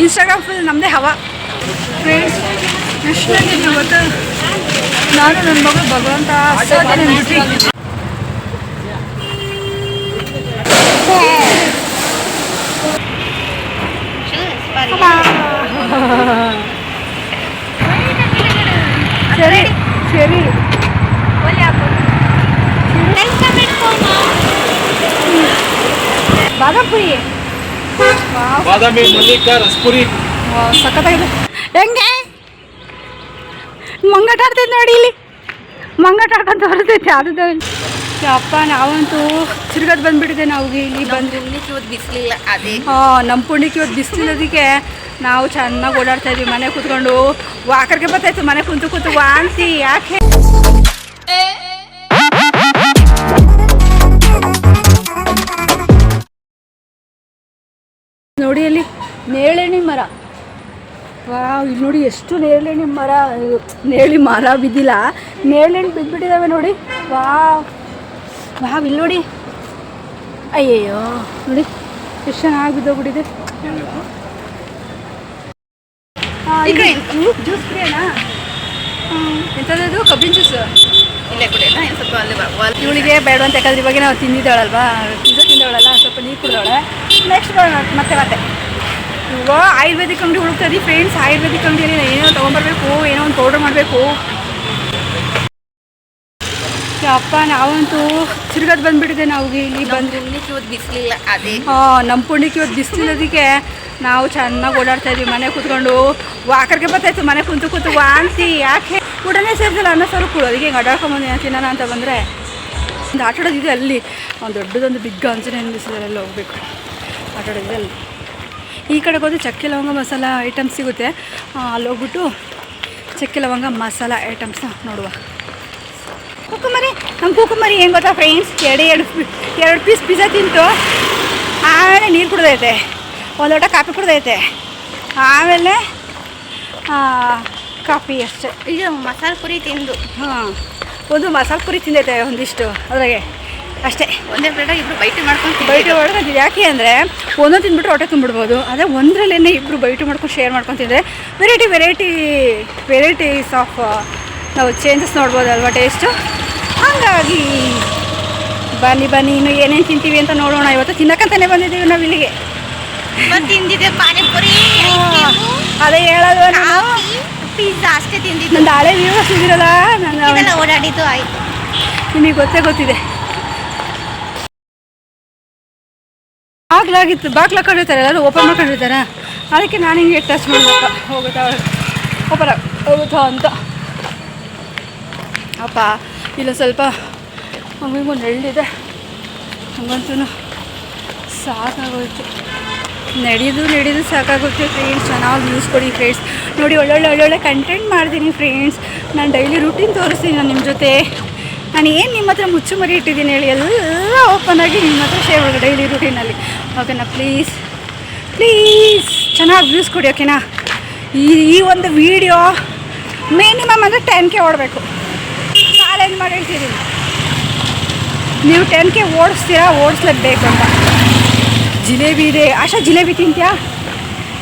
Instagram full ನಮ್ಮದೇ ಹವಾ friends. ಎಷ್ಟು ನನಗೆ ಗೊತ್ತಾ, ನಾನು ನನ್ನ ಮಗಳು ಭಗವಂತ ಅಷ್ಟೇ ಸರಿ ಸರಿ ಬಾದಾಪುರಿ ಬಾದಾಮಿ ಮಲ್ಲಿಕ ರಸಪುರಿ ಸಖತ್ತಾಗಿದೆ. ಹೆಂಗೆ ಮಂಗಾಟ ಆಡ್ತೈತೆ ನೋಡಿ, ಇಲ್ಲಿ ಮಂಗಾಟ ಆಡ್ಕೊಂತ ಬರ್ತೈತೆ ಅದು. ಅಪ್ಪ ನಾವಂತೂ ತಿರ್ಗದ್ ಬಂದ್ಬಿಟ್ಟಿದೆ. ನಾವು ಇಲ್ಲಿ ಬಂದು ಇವತ್ತು ಬಿಸಿಲಿಲ್ಲ, ಅದೇ ನಮ್ಮ ಪುಣ್ಯಕ್ಕೆ ಇವತ್ತು ಬಿಸಿಲಿರೋದಕ್ಕೆ ನಾವು ಚೆನ್ನಾಗಿ ಓಡಾಡ್ತಾ ಇದ್ವಿ. ಮನೆ ಕೂತ್ಕೊಂಡು ವಾಕರ್ಗೆ ಬರ್ತಾಯಿತ್ತು, ಮನೆ ಕುಂತು ಕೂತು ವಾಂತಿ ಯಾಕೆ. ನೋಡಿ ಅಲ್ಲಿ ನೇರಳೆಹಣ್ಣಿ ಮರ, ವಾವ್ ಇಲ್ಲಿ ನೋಡಿ ಎಷ್ಟು ನೇರಳೆಹಣ್ಣಿ ಮರ. ನೇರಳೆ ಮರ ಬಿದ್ದಿಲ್ಲ, ನೇರಳೆಹಣ್ಣು ಬಿದ್ದುಬಿಟ್ಟಿದ್ದಾವೆ ನೋಡಿ. ವಾವ್ ವಾವ್ ಇಲ್ಲಿ ನೋಡಿ, ಅಯ್ಯಯ್ಯೋ ನೋಡಿ ಎಷ್ಟು ಚೆನ್ನಾಗಿ ಬಿದ್ದೋಗ್ಬಿಟ್ಟಿದೆ. ಜ್ಯೂಸ್ ಕುಡಿಯೋಣ, ಎಂಥದ್ದು ಕಬ್ಬಿನ ಜ್ಯೂಸು ಇಲ್ಲೇ ಕುಡಿಯೋಣ. ಸ್ವಲ್ಪ ಅಲ್ಲಿ ಇವಳಿಗೆ ಬೇಡ ಅಂತ, ಯಾಕಂದ್ರೆ ಇವಾಗ ನಾವು ತಿಂದಿದ್ದಾಳಲ್ವಾ, ತಿಂದವಳಲ್ಲ, ಸ್ವಲ್ಪ ನೀರು ಕುಡಿದವಳೆ. ನೆಕ್ಸ್ಟ್ ಮತ್ತೆ ಮತ್ತೆ ಇವಾಗ ಆಯುರ್ವೇದಿಕ್ ಅಂಗಡಿ ಹುಡುಕ್ತದೆ ಫ್ರೆಂಡ್ಸ್. ಆಯುರ್ವೇದಿಕ್ ಅಂಗಡಿಯಲ್ಲಿ ಏನೋ ತೊಗೊಂಬರ್ಬೇಕು, ಏನೋ ಒಂದು ಪೌಡ್ರ್ ಮಾಡಬೇಕು. ಅಪ್ಪ ನಾವಂತೂ ತಿರ್ಗದ್ ಬಂದ್ಬಿಟ್ಟಿದೆ. ನಾವು ಇಲ್ಲಿ ಬಂದು ಇವತ್ತು ಬಿಸಿಲಿಲ್ಲ, ಅದೇ ನಮ್ಮ ಪುಣ್ಯಕ್ಕೆ ಇವತ್ತು ಬಿಸಿಲಿರೋದಕ್ಕೆ ನಾವು ಚೆನ್ನಾಗಿ ಓಡಾಡ್ತಾ ಇದ್ವಿ. ಮನೆ ಕೂತ್ಕೊಂಡು ವಾಕರ್ಗೆ ಬರ್ತಾಯಿತ್ತು, ಮನೆ ಕುಂತು ಕೂತು ವಾಂತಿ ಯಾಕೆ. ಊಟನೇ ಸೇರಿಸಿಲ್ಲ, ಅನ್ನ ಸಾರು ಅದಕ್ಕೆ ಹಿಂಗೆ ಅಡ್ಡಾಡ್ಕೊಂಬಂದು ತಿನ್ನೋಣ ಅಂತ ಬಂದರೆ ಒಂದು ಆಟಾಡೋದಿದೆ ಅಲ್ಲಿ. ಒಂದು ದೊಡ್ಡದೊಂದು ಬಿಗ್ ಆಂಜನೇಯ ನಿಲ್ಲಿಸಿದ್ದಾರೆ, ಅಲ್ಲಿ ಹೋಗ್ಬೇಕು. ಆಟಾಡೋದಿದೆ ಅಲ್ಲಿ. ಈ ಕಡೆಗೆ ಹೋದರೆ ಚಕ್ಕೆ ಲವಂಗ ಮಸಾಲ ಐಟಮ್ಸ್ ಸಿಗುತ್ತೆ, ಅಲ್ಲಿ ಹೋಗ್ಬಿಟ್ಟು ಚಕ್ಕೆ ಲವಂಗ ಮಸಾಲ ಐಟಮ್ಸ್ನ ನೋಡುವ. ಕುಕ್ಕುಮರಿ, ನಮ್ಮ ಕುಕ್ಕುಮರಿ ಏನು ಗೊತ್ತಾ ಫ್ರೆಂಡ್ಸ್, ಎರಡು ಪೀಸ್ ಪಿಜ್ಜಾ ತಿಂತು, ಆಮೇಲೆ ನೀರು ಕುಡ್ದೈತೆ, ಒಂದು ಲೋಟ ಕಾಫಿ ಕುಡ್ದೈತೆ, ಆಮೇಲೆ ಕಾಫಿ ಅಷ್ಟೇ. ಇದು ಮಸಾಲೆ ಪುರಿ ತಿಂದು ಒಂದು ಮಸಾಲೆ ಪುರಿ ತಿಂದೈತೆ ಒಂದಿಷ್ಟು, ಅದ್ರಾಗೆ ಅಷ್ಟೇ. ಒಂದೇ ಪ್ಲೇಟಾಗಿ ಇಬ್ಬರು ಬೈಟ್ ಮಾಡ್ಕೊಂತಿದ್ದೆ. ಯಾಕೆ ಅಂದರೆ ಒಂದೊಂದು ತಿಂದ್ಬಿಟ್ರೆ ಹೊಟ್ಟೆ ತುಂಬಿಡ್ಬೋದು. ಅದೇ ಒಂದರಲ್ಲೇ ಇಬ್ಬರು ಬೈಟು ಮಾಡ್ಕೊಂಡು ಶೇರ್ ಮಾಡ್ಕೊಂಡು ತಿಂದರೆ ವೆರೈಟೀಸ್ ಆಫ್ ನಾವು ಚೇಂಜಸ್ ನೋಡ್ಬೋದಲ್ವ ಟೇಸ್ಟು. ಹಾಗಾಗಿ ಬನ್ನಿ ಇನ್ನು ಏನೇನು ತಿಂತೀವಿ ಅಂತ ನೋಡೋಣ. ಇವತ್ತು ತಿನ್ನಕ್ಕಂತಾನೆ ಬಂದಿದ್ದೀವಿ ನಾವು ಇಲ್ಲಿಗೆ. ತಿಂದಿದ್ದೆ ಪಾನಿಪುರಿ, ಅದೇ ಹೇಳೋದು, ನಾವು ಪಿಜ್ಜಾ ಅಷ್ಟೇ ತಿಂದಿದ್ದು. ನಂದು ಹಳೆ ವ್ಯೂವರ್ಸ್ ಇದಿರಲ್ಲ, ನಾನು ಓಡಾಡಿದ್ದು ಆಯಿತು, ನಿಮಗೆ ಗೊತ್ತಿದೆ. ಬಾಗ್ಲ ಹಾಕೊಂಡಿರ್ತಾರೆ, ಎಲ್ಲರೂ ಓಪನ್ ಮಾಡ್ಕೊಂಡಿರ್ತಾರೆ. ಅದಕ್ಕೆ ನಾನು ಹಿಂಗೆ ಟಚ್ ಮಾಡಬೇಕ, ಹೋಗುತ್ತಾ ಓಪನ್ ಹೋಗುತ್ತಾ ಅಂತ. ಅಪ್ಪ ಇಲ್ಲ ಸ್ವಲ್ಪ ಹಂಗೊಂದು ನೆರಳಿದೆ, ಹಂಗಂತೂ ಸಾಕಾಗೋಯ್ತು. ನಡೆಯೋದು ಸಾಕಾಗುತ್ತೆ ಫ್ರೆಂಡ್ಸ್. ಚೆನ್ನಾಗಿ ಯೂಸ್ ಕೊಡಿ ಫ್ರೆಂಡ್ಸ್. ನೋಡಿ ಒಳ್ಳೊಳ್ಳೆ ಕಂಟೆಂಟ್ ಮಾಡ್ತೀನಿ ಫ್ರೆಂಡ್ಸ್. ನಾನು ಡೈಲಿ ರೂಟೀನ್ ತೋರಿಸ್ತೀನಿ ನಾನು ನಿಮ್ಮ ಜೊತೆ. ನಾನು ಏನು ನಿಮ್ಮ ಹತ್ರ ಮುಚ್ಚುಮರಿ ಇಟ್ಟಿದ್ದೀನಿ ಹೇಳಿ, ಎಲ್ಲ ಓಪನ್ನಾಗಿ ನಿಮ್ಮ ಹತ್ರ ಶೇರ್ ಮಾಡಿ ಡೈಲಿ ರೂಟೀನಲ್ಲಿ. ಓಕೆನಾ? ಪ್ಲೀಸ್ ಚೆನ್ನಾಗಿ ವ್ಯೂಸ್ ಕೊಡಿ, ಓಕೆನಾ? ಈ ಒಂದು ವೀಡಿಯೋ ಮಿನಿಮಮ್ ಅಂದರೆ 10K ಓಡಬೇಕು. ಚಾಲೆಂಜ್ ಮಾಡಿ ಹೇಳ್ತಿದ್ದೀನಿ, ನೀವು 10K ಓಡಿಸ್ಲೇಬೇಕು ಅಂತ. ಜಿಲೇಬಿ ಇದೆ, ಆಶಾ ಜಿಲೇಬಿ ತಿಂತ್ಯಾ?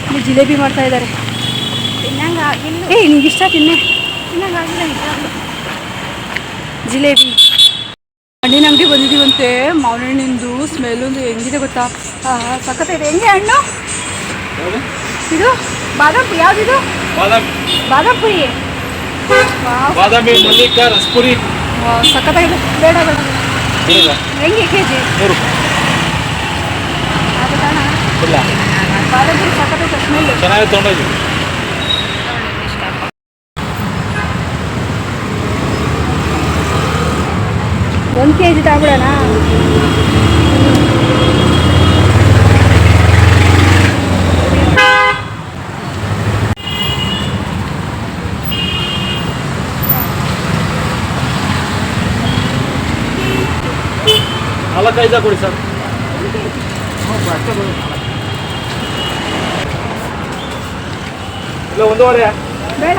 ನೀವು ಜಿಲೇಬಿ ಮಾಡ್ತಾಯಿದ್ದಾರೆ, ತಿನ್ನಂಗಾಗಿಲ್ಲ. ನಿಂಗೆ ಇಷ್ಟ ತಿನ್ನಂಗಾಗಿಲ್ಲ ನಿಜವಾಗ್ಲೂ. ಜಿಲೇಬಿ ಹಣ್ಣಿನ ಅಂಗಡಿ ಬಂದಿದ್ದೀವಂತೆ. ಮಾವಿನ ಹಣ್ಣಿಂದು ಸ್ಮೆಲ್ಲೊಂದು ಹೆಂಗಿದೆ ಗೊತ್ತಾ, ಸಖತ್ತಾಗಿದೆ. ಹೆಂಗೆ ಹಣ್ಣು ಇದು? ಬಾದಾಮಿ, ಯಾವುದಿದು? ಬಾದಾಪುರಿ, ಬಾದಾಮಿ ಮಲ್ಲಿಕ ರಸಪುರಿ ಸಖತ್ತಾಗಿದೆ. ಬೇಡ ಹೆಂಗೆ ಕೆಜಿ? ಅದು ಕಾಣ ಬಾದಾಪುರಿ ಸಖತ್ತಾಗಿದೆ, ಸ್ಮೆಲ್ಲು ಚೆನ್ನಾಗಿ ತೊಗೊಂಡೋಗಿ. 1 kg ತಗೊಳ್ಳೋಣ. ನಾಲ್ಕೈದು ಕೊಡಿ ಸರ್. ಇಲ್ಲ 1.5 ಬೇಡ,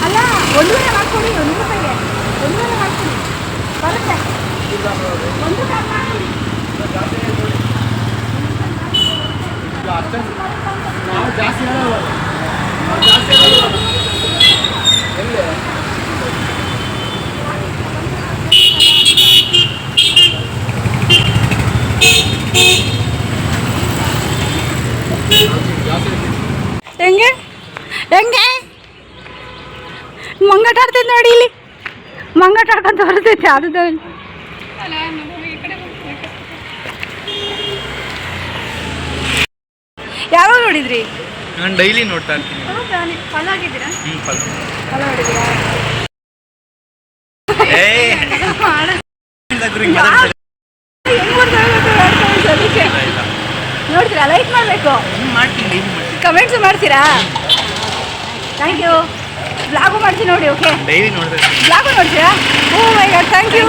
ಅಲ್ಲ 1.5 ಮಾಡ್ಕೊಡಿ. 1 ರೂಪಾಯಿಗೆ 1.5 ಮಾಡ್ಕೊಡಿ, ಬರುತ್ತೆ. 1 ರೂಪಾಯಿ ಮಾಡ್ಕೊಡಿ. ಜಾಸ್ತಿ ಜಾಸ್ತಿ ಎಲ್ಲಿ ಹೆಂಗೆ ಹೆಂಗೆ ಮಂಗಾಟ ಆಡ್ತೈತೆ ನೋಡಿ ಇಲ್ಲಿ ಮಂಗಾಟ ಆಡ್ಕೊಂತ ಬರ್ತೈತೆ ಅದು ಯಾವಾಗ ನೋಡಿದ್ರಿ? ನಾನು ಡೈಲಿ ನೋಡ್ತಾ ಇರ್ತೀನಿ. ಫಾಲೋ ಆಗಿದ್ದೀರಾ? ಫಾಲೋ ಫಾಲೋ ಮಾಡಿದ್ದೀರಾ? ನೋಡ್ತೀರಾ? ಲೈಕ್ ಮಾಡಬೇಕು, ಮಾಡ್ತೀನಿ ಕಮೆಂಟ್ಸ್ ಮಾಡ್ತೀರಾ? Thank you. ಬ್ಲಾಗು ಮಾಡ್ತೀನಿ ನೋಡಿ. ಓಕೆ, ಡೈಲಿ ನೋಡ್ತಾ ಇರ್ತೀನಿ. ಬ್ಲಾಗು ನೋಡ್ತೀರಾ? ಓ ಮೈ ಗಾಡ್, ಥ್ಯಾಂಕ್ ಯು.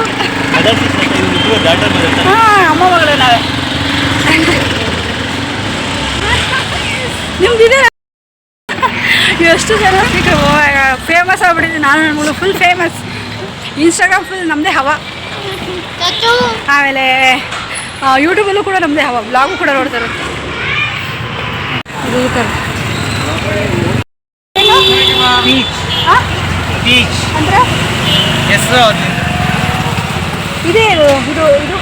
ಹಾಂ, ಅಮ್ಮ ಮಗಳು ನಾವೇ. ನಿಮ್ದಿದೆ ಎಷ್ಟು ಜನ ಸಿಕ್ಕರು. ಫೇಮಸ್ ಆಗ್ಬಿಟ್ಟಿದ್ದೆ ನಾನು, ನನ್ನ ಮಗಳು ಫುಲ್ ಫೇಮಸ್. ಇನ್ಸ್ಟಾಗ್ರಾಮ್ ಫುಲ್ ನಮ್ಮದೇ ಹವಾ. ಆಮೇಲೆ ಯೂಟ್ಯೂಬಲ್ಲೂ ಕೂಡ ನಮ್ಮದೇ ಹವಾ, ಬ್ಲಾಗು ಕೂಡ ನೋಡ್ತಾರೆ. ಇದು ಈ ಥರ ಬೀಚ್ ಅಂದರೆ ಹೆಸರು ಇದೇ ಇದು ಇದು ಇದು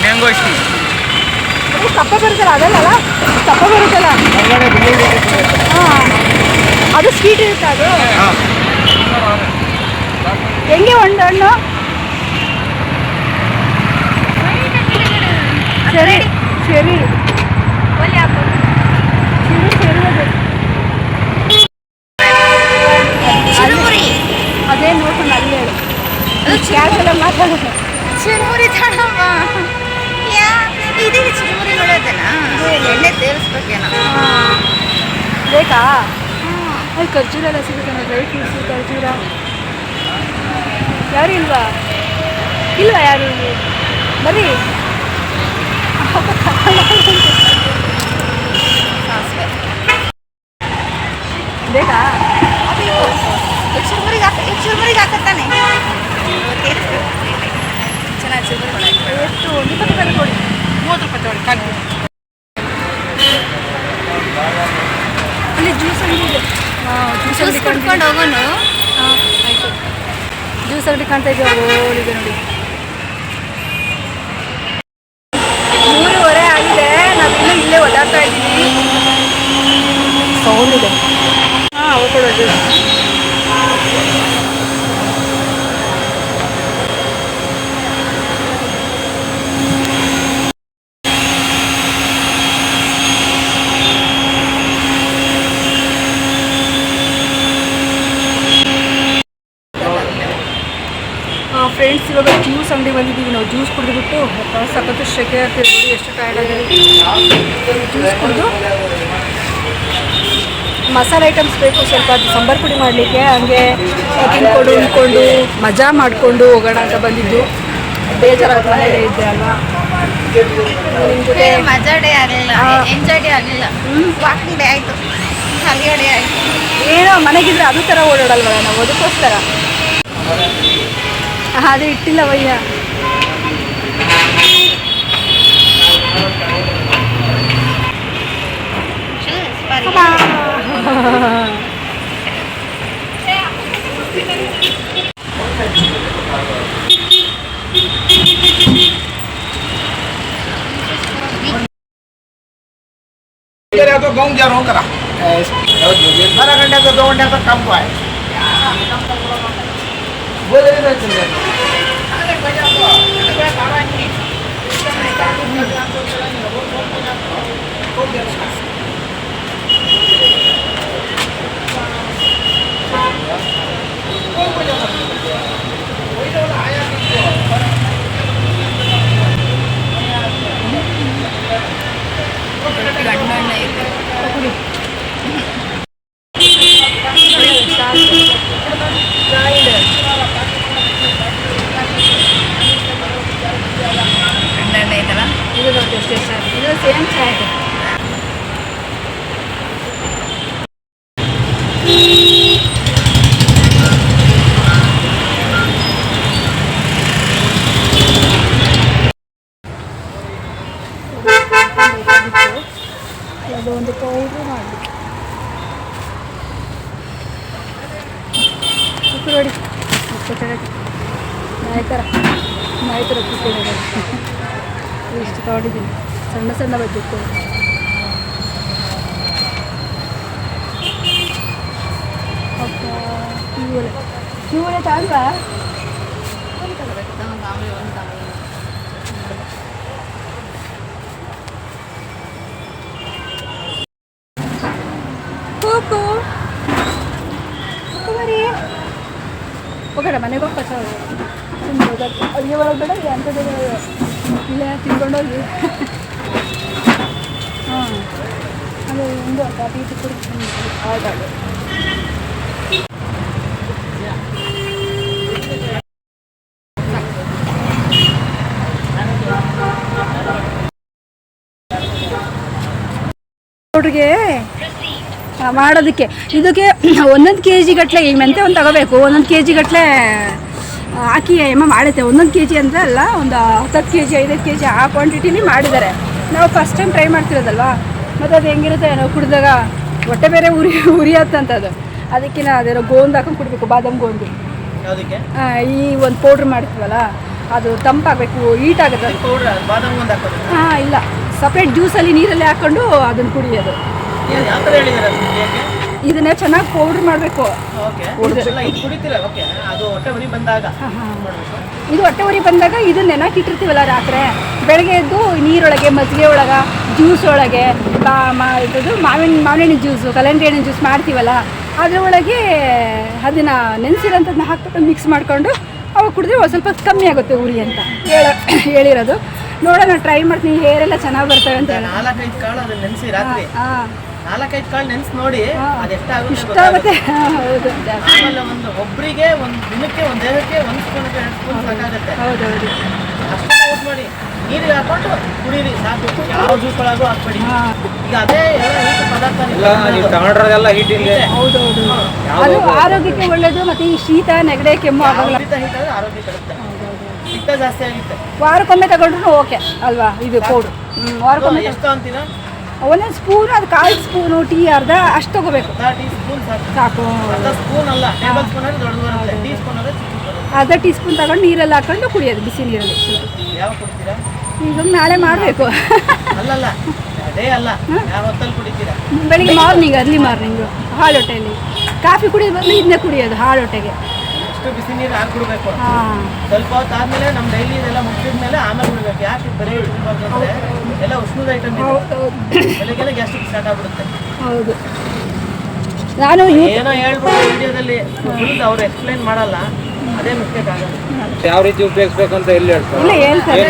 ಮ್ಯಾಂಗೋ ಸ್ಟೀ. ಅದು ಕಪ್ಪೆ ಬರುತ್ತಲ್ಲ, ಅದಲ್ಲ ಕಪ್ಪೆ ಬರುತ್ತಲ್ಲ. ಹಾಂ, ಅದು ಸ್ವೀಟ್ ಇರುತ್ತೆ. ಅದು ಹೆಂಗೆ ಒಂದು ಹಣ್ಣು? ಸರಿ ಸರಿ ಚಿರುಮುರಿ ಅದೇ ನೋಡ್ಕೊಂಡು ಅಲ್ಲಿ ಹೇಳು. ಕ್ಯಾಲ್ಸೆಲ್ಲ ಮಾತಾಡೋದು. ಚಿರುಮುರಿ ತಡಮ್ಮ. ಇದೇ ಚಿರುಮುರಿ ನೋಡೋದನಾ? ಎಣ್ಣೆ ತೇರಿಸ್ಬೇಕೇನೋ. ಬೇಕಾ? ಅಲ್ಲಿ ಖರ್ಜೂರ ಎಲ್ಲ ಸಿಗುತ್ತೆ, ಡ್ರೈ ಫ್ರೂಟ್ಸು, ಖರ್ಜೂರ. ಯಾರು ಇಲ್ವಾ? ಇಲ್ವಾ ಯಾರು ಇಲ್ಲಿ? ಬರ್ರಿ. ಸಾಸಿವೆ ಬೇಕಾ? ಚಿರುಮುರಿಗೆ ಹಾಕತ್ತಾನೆ. ತೇರಿಸ್ಬೇಕು ಚೆನ್ನಾಗಿ ಚಿರುಮುರಿ ಎಷ್ಟು? 20 ರೂಪಾಯಿ ಕೊಡಿ. 30 ರೂಪಾಯಿ ತೊಗೊಳ್ಳಿ, ಕಾಲು. ಅಲ್ಲಿ ಜ್ಯೂಸ್ ಅಂಗಡಿ ಇದೆ. ಜ್ಯೂಸ್ ಅಂಗಡಿ ಕುಡ್ಕೊಂಡು ಹೋಗೋನು. ಹಾಂ, ಆಯಿತು. ಜ್ಯೂಸ್ ಅಂಗಡಿ ಕಾಣ್ತಾ ಇದೆಯಾ? ಓಡಿದೆ ನೋಡಿ. 3:30 ಆಗಿದೆ. ನಾವಿನ್ನೂ ಇಲ್ಲೇ ಓದಾಡ್ತಾ ಇದ್ದೀವಿ. ಸೌಂಡ್ ಇದೆ. ಹಾಂ, ಅವು ಕೂಡ ಜ್ಯೂಸ್. ಫ್ರೆಂಡ್ಸ್, ಇವಾಗ ಜ್ಯೂಸ್ ಅಂಗಡಿ ಬಂದಿದ್ದೀವಿ. ನಾವು ಜ್ಯೂಸ್ ಕುಡಿದ್ಬಿಟ್ಟು ಸಖತ್ತು ಶೆಕೆ ಆಗ್ತೀವಿ ನೋಡಿ, ಎಷ್ಟು ಟೈರ್ಡ್ ಆಗಿದೆ. ಜ್ಯೂಸ್ ಕುಡಿದು ಮಸಾಲೆ ಐಟಮ್ಸ್ ಬೇಕು ಸ್ವಲ್ಪ, ಅದು ಸಾಂಬಾರು ಪುಡಿ ಮಾಡಲಿಕ್ಕೆ. ಹಂಗೆ ತಿನ್ಕೊಂಡು ಉಣ್ಕೊಂಡು ಮಜಾ ಮಾಡಿಕೊಂಡು ಹೋಗೋಣ ಅಂತ ಬಂದಿದ್ದು. ಬೇಜಾರಾದ ಮನೇಲೆ ಇದ್ದೆ ಅಲ್ವಾ, ನಿಮ್ಮ ಜೊತೆ ಮಜಾ ಡೇ ಆಗಲಿಲ್ಲ, ಎಂಜಾಯ್ ಡೇ ಆಗಲಿಲ್ಲ. ವಾಕಿಂಗ್ ಡೇ ಆಯಿತು, ಹಲಿಯೋ ಡೇ ಆಯಿತು. ಏನೋ ಮನೆಗಿದ್ರೆ ಅದು ಥರ ಓಡಾಡಲ್ವಲ್ಲ ನಾವು, ಅದಕ್ಕೋಸ್ಕರ. ಅದು ಇಟ್ಟಿಲ್ಲ ವಯ್ಯ. तो गाँव जा रहा हूँ करा 12 घंटे से 2 घंटे तक काम को आए बोले ಇದು ನೋಡಿ ಅಷ್ಟೇ ಸರ್, ಇದು ಸೇಮ್ ಚಾಯ್. ಆಯ್ತು ರೊಕ್ಕಿದ್ದೇನೆ ಇಷ್ಟು ತೊಗೊಂಡಿದ್ದೀನಿ ಸಣ್ಣ ಸಣ್ಣ ಬಜ್ಜೆಟ್ಟು ಅಪ್ಪ ಶಿವಳೆ ತಾಲ್ವಾ ಒಂದು ತಗೋಬೇಕು ಮಾಮೂಲಿ ಒಂದು ತಗೊಳ್ಳಿ ಕೂಕು ಮರಿ ಹೋಗೋಣ ಮನೆಗೆ ಹೋಗ್ತಾ ಸುಮ್ಮನೆ ಅಡುಗೆ ಒಳಗೆ ಬೇಡ ಅಂಥದ್ದು ಇಲ್ಲ ತಿನ್ಕೊಂಡೋಗಿ ಹಾಂ ಅದು ಒಂದು ಕಾಫಿ ಕುಡಿ ಆಯ್ತು ಹುಡುಗೆ ಮಾಡೋದಕ್ಕೆ ಇದಕ್ಕೆ ಒಂದೊಂದು ಕೆ ಜಿ ಗಟ್ಟಲೆ ಈಗ ಮೆಂತೆ ಒಂದು ತಗೋಬೇಕು ಒಂದೊಂದು ಕೆ ಜಿ ಗಟ್ಟಲೆ ಹಾಕಿ ಅಮ್ಮ ಮಾಡುತ್ತೆ ಒಂದೊಂದು ಕೆ ಜಿ ಅಂದರೆ ಅಲ್ಲ ಒಂದು 10 ಕೆ ಜಿ 5 ಕೆ ಜಿ ಆ ಕ್ವಾಂಟಿಟಿಲಿ ಮಾಡಿದ್ದಾರೆ ನಾವು ಫಸ್ಟ್ ಟೈಮ್ ಟ್ರೈ ಮಾಡ್ತಿರೋದಲ್ವಾ ಮತ್ತು ಅದು ಹೆಂಗಿರುತ್ತೆ ನಾವು ಕುಡಿದಾಗ ಹೊಟ್ಟೆ ಬೇರೆ ಉರಿಯತ್ತಂಥದ್ದು ಅದಕ್ಕೆ ಅದೇನೋ ಗೋಂದು ಹಾಕೊಂಡು ಕುಡಿಬೇಕು ಬಾದಾಮ್ ಗೋಂದು ಈ ಒಂದು ಪೌಡ್ರ್ ಮಾಡ್ತೀವಲ್ಲ ಅದು ತಂಪಾಗಬೇಕು ಹೀಟ್ ಆಗುತ್ತೆ ಹಾಂ ಇಲ್ಲ ಸಪ್ರೇಟ್ ಜ್ಯೂಸಲ್ಲಿ ನೀರಲ್ಲಿ ಹಾಕ್ಕೊಂಡು ಅದನ್ನು ಕುಡಿಯೋದು ಇದನ್ನ ಚೆನ್ನಾಗಿ ಪೌಡ್ರ್ ಮಾಡಬೇಕು ಇದು ಹೊಟ್ಟೆ ಉರಿ ಬಂದಾಗ ಇದನ್ನ ನೆನಕ್ಕೆ ಇಟ್ಟಿರ್ತೀವಲ್ಲ ರಾತ್ರಿ ಬೆಳಗ್ಗೆ ಎದ್ದು ನೀರೊಳಗೆ ಮಜ್ಜಿಗೆ ಒಳಗೆ ಜ್ಯೂಸ್ ಒಳಗೆ ಇದು ಮಾವಿನ ಜ್ಯೂಸು ಕಲ್ಲಂಗಡಿ ಹಣ್ಣಿನ ಜ್ಯೂಸ್ ಮಾಡ್ತೀವಲ್ಲ ಅದರೊಳಗೆ ಅದನ್ನು ನೆನೆಸಿರೋಂಥದ್ದನ್ನ ಹಾಕ್ಬಿಟ್ಟು ಮಿಕ್ಸ್ ಮಾಡಿಕೊಂಡು ಅವಾಗ ಕುಡಿದ್ರೆ ಒಂದು ಸ್ವಲ್ಪ ಕಮ್ಮಿ ಆಗುತ್ತೆ ಉರಿ ಅಂತ ಹೇಳಿರೋದು ನೋಡೋಣ ಟ್ರೈ ಮಾಡ್ತೀನಿ ಹೇರ್ ಎಲ್ಲ ಚೆನ್ನಾಗಿ ಬರ್ತವೆ ಅಂತ 4-5 ಕಾಳು ಅದನ್ನ ನೆನೆಸಿ ರಾತ್ರಿ 4-5 ಕಾಳು ನೆನೆಸಿ ನೋಡಿ ಅದೆಷ್ಟಾಗುತ್ತೆ ಇಷ್ಟ ಆಗುತ್ತೆ ಹೌದು ಆಮೇಲೆ ಒಂದು ಒಬ್ಬರಿಗೆ ಒಂದು ದಿನಕ್ಕೆ ಒಂದು ದೇಹಕ್ಕೆ 1 ಸ್ಪೂನ್ 2 ಸ್ಪೂನ್ ಸಾಕಾಗುತ್ತೆ ಹೌದೌದು ಅಷ್ಟೇ ಯೂಸ್ ಮಾಡಿ ನೀರಿಗೆ ಹಾಕೊಂಡು ಕುಡೀರಿ ಸಾಕು ಯಾವ ಜ್ಯೂಸ್ ಒಳಗೂ ಹಾಕ್ಬೇಡಿ ಈಗ ಅದೇ ಎಲ್ಲ ಹೀಟ್ ಪದಾರ್ಥ ನೀವು ತಗೊಂಡ್ರದೆಲ್ಲ ಹೀಟ್ ಇದೆ ಹೌದೌದು ಅದು ಆರೋಗ್ಯಕ್ಕೆ ಒಳ್ಳೇದು ಮತ್ತೆ ಈ ಶೀತ ನೆಗಡೆ ಕೆಮ್ಮು ಆಗಲ್ಲ ಹೀಟ್ ಆದ್ರೆ ಆರೋಗ್ಯ ಕಡುತ್ತೆ ಹಿಟ್ಟ ಜಾಸ್ತಿ ಆಗುತ್ತೆ ವಾರಕ್ಕೊಮ್ಮೆ ತಗೊಂಡ್ರು ಓಕೆ ಅಲ್ವಾ ಇದು ಪೌಡ್ರ್ ವಾರಕ್ಕೊಮ್ಮೆ ಎಷ್ಟು ಅಂತೀರಾ ಒಂದೊಂದು ಸ್ಪೂನ್ ಅದು 1/4 ಸ್ಪೂನು ಟೀ ಅರ್ಧ ಅಷ್ಟು ತಗೋಬೇಕು ಟೀ ಸ್ಪೂನ್ ಸಾಕು ಸ್ಪೂನ್ ಅಲ್ಲ ಟೇಬಲ್ ಸ್ಪೂನ್ ಅಂದ್ರೆ ದೊಡ್ಡದು ಬರುತ್ತೆ ಟೀ ಸ್ಪೂನ್ ಅಂದ್ರೆ ಚಿಕ್ಕದು ಬರುತ್ತೆ ಅರ್ಧ ಟೀ ಸ್ಪೂನ್ ತಗೊಂಡು ನೀರಲ್ಲಿ ಹಾಕೊಂಡು ಕುಡಿಯೋದು ಬಿಸಿ ನೀರಲ್ಲಿ ಯಾವಾಗ ಕುಡಿತೀರಾ ಈಗ ನಾಳೆ ಮಾಡಬೇಕು ಅಲ್ಲಲ್ಲ ಅದೇ ಅಲ್ಲ ಯಾವ ಹೊತ್ತಲ್ಲಿ ಕುಡಿತೀರಾ ಬೆಳಿಗ್ಗೆ ಮಾರ್ನಿಂಗ್ ಅರ್ಲಿ ಮಾರ್ನಿಂಗು ಹಾಲು ಹೊಟ್ಟೆಯಲ್ಲಿ ಕಾಫಿ ಕುಡಿಯೋದು ಬದಲು ಇದನ್ನೇ ಕುಡಿಯೋದು ಹಾಲು ಹೊಟ್ಟೆಗೆ ಎಷ್ಟು ಬಿಸಿ ನೀರು ಹಾಕ್ಬಿಡ್ಬೇಕು ಹಾಂ ಸ್ವಲ್ಪ ಹೊತ್ತು ಆದ್ಮೇಲೆ ನಮ್ಮ ಡೈಲಿ ಇದೆಲ್ಲ ಮುಗಿದ ಮೇಲೆ ಆಮೇಲೆ ಬಿಡ್ಬೇಕು ಯಾಕೆ ಬರೀ ಇಟ್ಕೊಳ್ಬೇಕಂದ್ರೆ ಎಲ್ಲ ಉಷ್ಣದ ಐಟಮ್ ಬೆಳಗ್ಗೆಲ್ಲ ಗ್ಯಾಸ್ಟ್ರಿಕ್ ಸ್ಟಾರ್ಟ್ ಆಗ್ಬಿಡುತ್ತೆ ಹೌದು ನಾನು ಏನೋ ಹೇಳ್ಬಿಟ್ಟು ವಿಡಿಯೋದಲ್ಲಿ ಅವ್ರು ಎಕ್ಸ್ಪ್ಲೈನ್ ಮಾಡಲ್ಲ ಅದೇ ಮಿಸ್ಟೇಕ್ ಆಗೋದು ಯಾವ ರೀತಿ ಉಪಯೋಗಿಸ್ಬೇಕು ಅಂತ ಎಲ್ಲಿ ಹೇಳ್ತಾರೆ ಇಲ್ಲ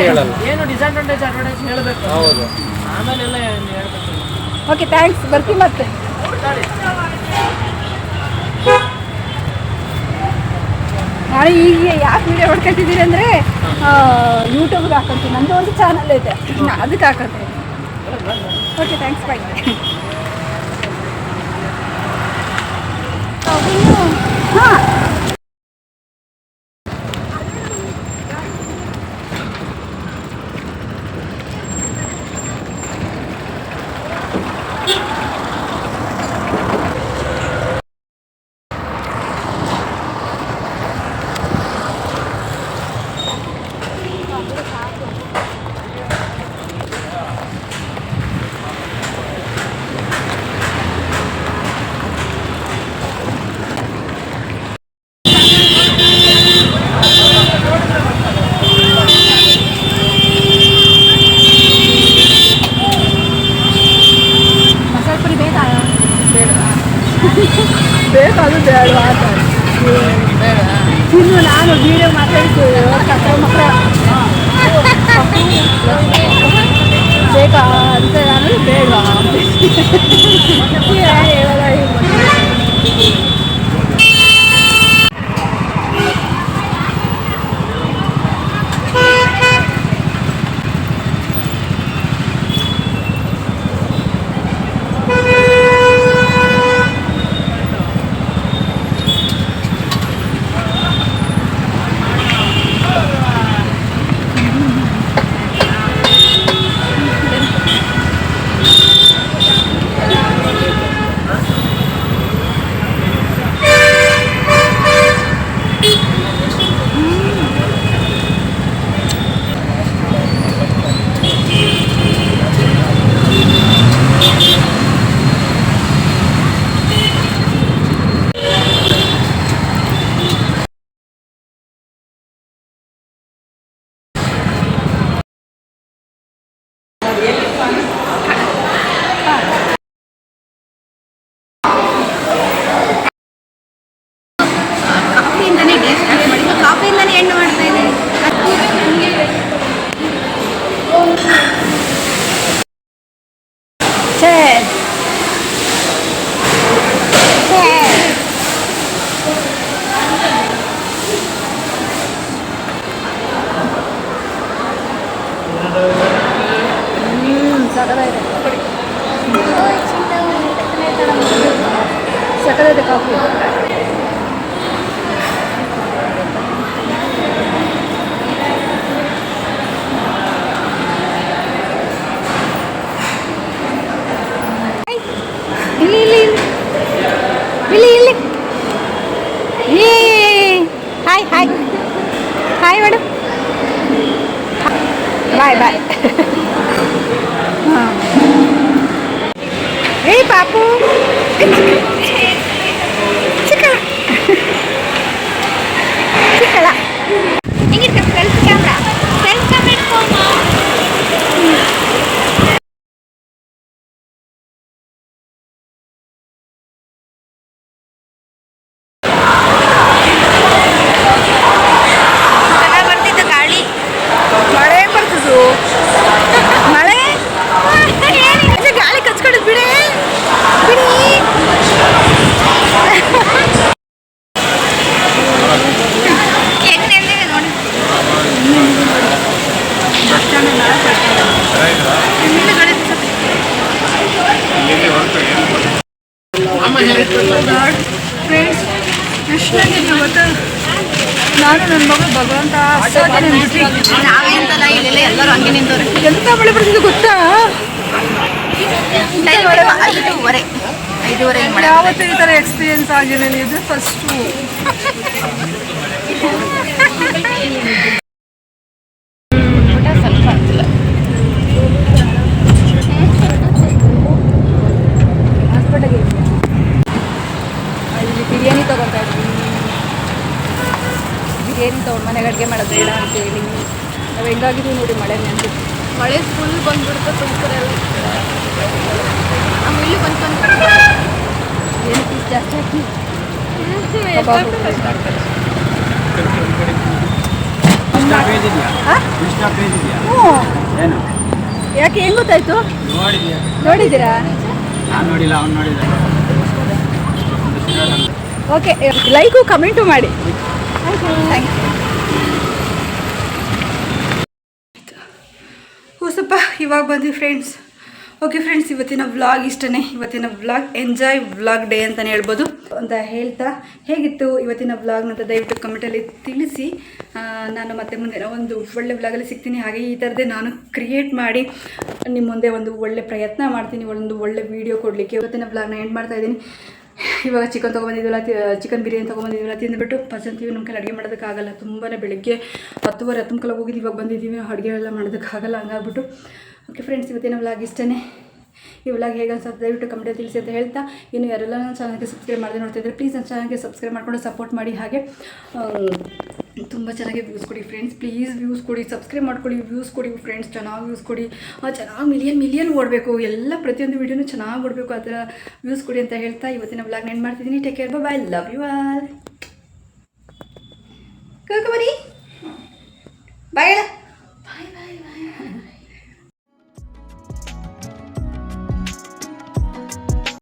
ಹೇಳ್ತಾರೆ ಏನು ಡಿಸ್ಅಡ್ವಾಂಟೇಜ್ ಅಡ್ವಾಂಟೇಜ್ ಹೇಳಬೇಕು ಹೌದು ಆಮೇಲೆ ಎಲ್ಲ ಹೇಳ್ಬೇಕು ಓಕೆ ಥ್ಯಾಂಕ್ಸ್ ಬರ್ತೀನಿ ಮತ್ತೆ ನಾನು ಈಗ ಯಾಕೆ ವಿಡಿಯೋ ಹೊಡ್ಕೊತಿದ್ದೀನಿ ಅಂದರೆ ಯೂಟ್ಯೂಬ್ಗೆ ಹಾಕೊತೀನಿ ನಂದು ಒಂದು ಚಾನಲ್ ಐತೆ ಅದಕ್ಕೆ ಹಾಕೋತೀನಿ ಓಕೆ ಥ್ಯಾಂಕ್ಸ್ ಬಾಯ್ ಹಾಂ ಬೇಕಾದ್ರೂ ಬೇಡವಾ ಅಂತ ಇನ್ನು ನಾನು ವೀಡಿಯೋ ಮಾತಾಡ್ತೀವಿ ಮಕ್ಕಳ ಬೇಕಾ ಅಂತ ನಾನು ಬೇಡವಾ ಹೇಳಲ್ಲ ಸಕದಾಗಿದೆ ಸಕದಾಗಿದೆ ಕಾಫಿ. ಇಲ್ಲಿ ಇಲ್ಲಿ ಇಲ್ಲಿ ಇಲ್ಲಿ ಏ hi hi hi madam bye bye. ಹಾಂ ಏ ಪಾಪು ಚಿಕ್ಕಳ ಚಿಕ್ಕಳ ಹೆಂಗಿರ್ಬೇಕು ಸೆಲ್ಫ್ ಕ್ಯಾಮ್ರಾ ಇಟ್ಕೊಂಡು ಬರ್ತಿದ್ದ ಗಾಳಿ ಮಳೆ ಬರ್ತದು ಮಳೆ ಗಾಳಿ ಕಚ್ಕೊಡೋದು ಬಿಡಿ ಬಿಡಿ. ಹೆಂಗ್ ನೆಂದಿದೆ ನೋಡಿ. ಫ್ರೆಂಡ್ಸ್ ಎಷ್ಟಾಗಿದೆ ಗೊತ್ತಾ, ನಾನು ನನ್ನ ಮಗಳು ಭಗವಂತ ಅಷ್ಟಾಗಿ ನೆನ್ಬಿಟ್ರಿ. ನಾವೇಂತಲ್ಲ ಇಲ್ಲೆಲ್ಲ ಎಲ್ಲರೂ ಹಂಗೆ ನಿಂತವ್ರೆ. ಎಂತ ಮಳೆ ಬರ್ತಿದೆ ಗೊತ್ತಾ, ಟೈಮ್ 5:30 ಮಳೆ. ಯಾವತ್ತೂ ಈ ಥರ ಎಕ್ಸ್ಪೀರಿಯನ್ಸ್ ಆಗಿರಲಿಲ್ಲ, ಇದು ಫಸ್ಟು. ಊಟ ಸ್ವಲ್ಪ ಆಗ್ತಿಲ್ಲ. ಹಾಸ್ಪಿಟಲ್ಗೆ ಇಲ್ಲಿ ಬಿರಿಯಾನಿ ತೊಗೊತಾ ಇದ್ವಿ. ಬಿರಿಯಾನಿ ತೊಗೊಂಡು ಮನೆಗೆ ಅಡುಗೆ ಮಾಡೋದು ಬೇಡ ಅಂತೇಳಿ ನಾವು ಹೆಂಗಾಗಿದ್ದೀವಿ ನೋಡಿ ಮಳೆ ನೆಂದು. ಮಳೆ ಫುಲ್ ಬಂದ್ಬಿಡುತ್ತೆ ತುಮಕೂರೆಲ್ಲ. ನಮ್ಮ ಇಲ್ಲಿ ಬಂದು ಏನು ಪೀಸ್ ಜಾಸ್ತಿ ಹಾಕಿ ಹ್ಞೂ. ಯಾಕೆ ಹೆಂಗ್ ಗೊತ್ತಾಯ್ತು? ನೋಡಿದ್ದೀರಾ? ನೋಡಿಲ್ಲ, ಅವ್ನು ನೋಡಿದ. ಓಕೆ, ಲೈಕು ಕಮೆಂಟು ಮಾಡಿ. ಹೊಸಪ್ಪ ಇವಾಗ ಬಂದ್ವಿ ಫ್ರೆಂಡ್ಸ್. ಓಕೆ ಫ್ರೆಂಡ್ಸ್, ಇವತ್ತಿನ ವ್ಲಾಗ್ ಇಷ್ಟೇ. ಇವತ್ತಿನ ವ್ಲಾಗ್ ಎಂಜಾಯ್ ವ್ಲಾಗ್ ಡೇ ಅಂತಲೇ ಹೇಳ್ಬೋದು ಅಂತ ಹೇಳ್ತಾ, ಹೇಗಿತ್ತು ಇವತ್ತಿನ ವ್ಲಾಗ್ನಂತ ದಯವಿಟ್ಟು ಕಮೆಂಟಲ್ಲಿ ತಿಳಿಸಿ. ನಾನು ಮತ್ತೆ ಮುಂದೆ ಒಂದು ಒಳ್ಳೆ ವ್ಲಾಗಲ್ಲಿ ಸಿಗ್ತೀನಿ. ಹಾಗೆ ಈ ಥರದೇ ನಾನು ಕ್ರಿಯೇಟ್ ಮಾಡಿ ನಿಮ್ಮ ಮುಂದೆ ಒಂದು ಒಳ್ಳೆ ಪ್ರಯತ್ನ ಮಾಡ್ತೀನಿ, ಒಂದು ಒಳ್ಳೆ ವೀಡಿಯೋ ಕೊಡಲಿಕ್ಕೆ. ಇವತ್ತಿನ ವ್ಲಾಗ್ನ ಎಂಡ್ ಮಾಡ್ತಾ ಇದ್ದೀನಿ. ಇವಾಗ ಚಿಕನ್ ತೊಗೊಂಬಂದಿದ್ವಲ್ಲ, ಚಿಕನ್ ಬಿರಿಯಾನಿ ತೊಗೊಂಬಂದಿದ್ವಲ್ಲ, ತಿಂದುಬಿಟ್ಟು ಪಸಂತೀವಿ. ನಮ್ಮ ಕೈಲಿ ಅಡುಗೆ ಮಾಡೋದಕ್ಕಾಗಲ್ಲ. ತುಂಬಾ ಬೆಳಗ್ಗೆ 10:30 11 ಹೋಗಿದ್ದು ಇವಾಗ ಬಂದಿದ್ದೀವಿ. ಅಡುಗೆ ಎಲ್ಲ ಮಾಡೋದಕ್ಕಾಗಲ್ಲ, ಹಂಗಾಗ್ಬಿಟ್ಟು. ಓಕೆ ಫ್ರೆಂಡ್ಸ್, ಇವತ್ತಿನ ವ್ಲಾಗ್ ಇಷ್ಟೇ. ಈ ವ್ಲಾಗ್ ಹೇಗೆ ಅನ್ಸುತ್ತೆ ದಯವಿಟ್ಟು ಕಮೆಂಟಲ್ಲಿ ತಿಳಿಸಿ ಅಂತ ಹೇಳ್ತಾ, ಇನ್ನು ಯಾರೆಲ್ಲ ನನ್ನ ಚಾನಲ್ಗೆ ಸಬ್ಸ್ಕ್ರೈಬ್ ಮಾಡದೆ ನೋಡ್ತಿದ್ರೆ ಪ್ಲೀಸ್ ನನ್ನ ಚಾನಲ್ಗೆ ಸಬ್ಸ್ಕ್ರೈಬ್ ಮಾಡಿಕೊಂಡು ಸಪೋರ್ಟ್ ಮಾಡಿ. ಹಾಗೆ ತುಂಬ ಚೆನ್ನಾಗಿ ವ್ಯೂಸ್ ಕೊಡಿ ಫ್ರೆಂಡ್ಸ್, ಪ್ಲೀಸ್ ವ್ಯೂಸ್ ಕೊಡಿ, ಸಬ್ಸ್ಕ್ರೈಬ್ ಮಾಡ್ಕೊಳ್ಳಿ, ವ್ಯೂಸ್ ಕೊಡಿ ಫ್ರೆಂಡ್ಸ್, ಚೆನ್ನಾಗಿ ವ್ಯೂಸ್ ಕೊಡಿ. ಚೆನ್ನಾಗಿ ಮಿಲಿಯನ್ ಓಡಬೇಕು, ಎಲ್ಲ ಪ್ರತಿಯೊಂದು ವೀಡಿಯೋನೂ ಚೆನ್ನಾಗಿ ಓಡಬೇಕು, ಆ ಥರ ವ್ಯೂಸ್ ಕೊಡಿ ಅಂತ ಹೇಳ್ತಾ ಇವತ್ತಿನ ವ್ಲಾಗ್ನ ಎಂಡ್ ಮಾಡ್ತಿದ್ದೀನಿ. Take care, bye, love you all. ಬರೀ ಬಾಯ್.